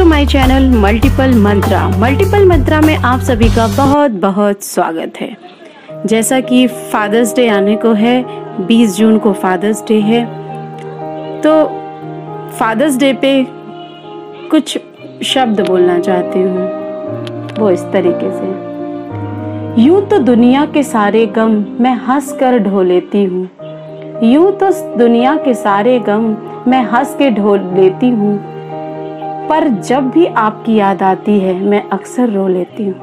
To my channel multiple मंत्रा में आप सभी का बहुत बहुत स्वागत है। जैसा कि फादर्स डे आने को है, 20 जून को फादर्स डे है, तो फादर्स डे पे कुछ शब्द बोलना चाहती हूँ। वो इस तरीके से, यूं तो दुनिया के सारे गम मैं हंस कर ढो लेती हूँ, यूं तो दुनिया के सारे गम मैं हंस के ढो लेती हूँ, पर जब भी आपकी याद आती है मैं अक्सर रो लेती हूँ,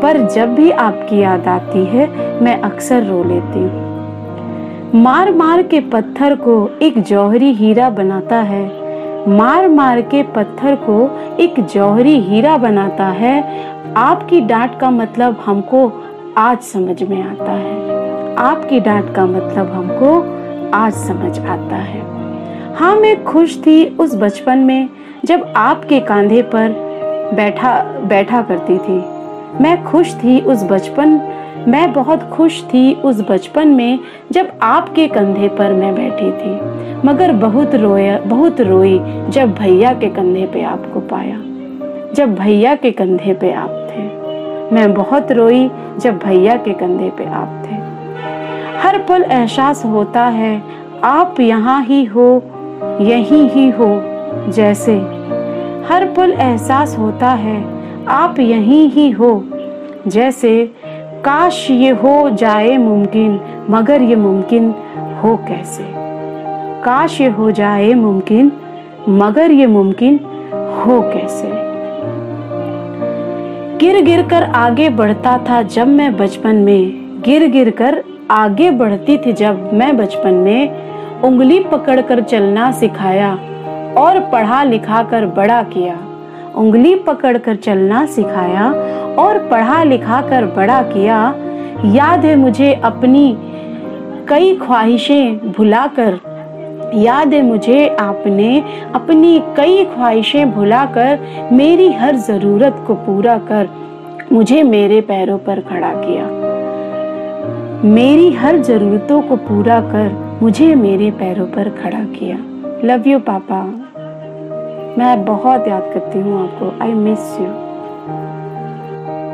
पर जब भी आपकी याद आती है मैं अक्सर रो लेती हूँ। मार मार के पत्थर को एक जौहरी हीरा बनाता है, मार मार के पत्थर को एक जौहरी हीरा बनाता है। आपकी डांट का मतलब हमको आज समझ में आता है, आपकी डांट का मतलब हमको आज समझ आता है। हाँ, मैं खुश थी उस बचपन में जब आपके कंधे पर बैठा करती थी। मैं खुश थी उस बचपन, मैं बहुत खुश थी उस बचपन में जब आपके कंधे पर मैं बैठी थी, मगर बहुत रोई जब भैया के कंधे पे आपको पाया, जब भैया के कंधे पे आप थे। मैं बहुत रोई जब भैया के कंधे पे आप थे। हर पल एहसास होता है आप यहाँ ही हो, यहीं ही हो जैसे, हर पल एहसास होता है आप यहीं ही हो जैसे। काश ये हो जाए मुमकिन, मगर ये मुमकिन हो कैसे। काश ये हो जाए मुमकिन, मगर ये मुमकिन हो कैसे। गिर गिर कर आगे बढ़ता था जब मैं बचपन में, गिर गिर कर आगे बढ़ती थी जब मैं बचपन में। उंगली पकड़कर चलना सिखाया और पढ़ा लिखा कर बड़ा किया, उंगली पकड़कर चलना सिखाया और पढ़ा लिखा कर बड़ा किया। याद है मुझे अपनी कई ख्वाहिशें भुलाकर, याद है मुझे आपने अपनी कई ख्वाहिशें भुलाकर मेरी हर जरूरत को पूरा कर मुझे मेरे पैरों पर खड़ा किया, मेरी हर जरूरतों को पूरा कर मुझे मेरे पैरों पर खड़ा किया। लव यू पापा, मैं बहुत याद करती हूँ आपको। I miss you.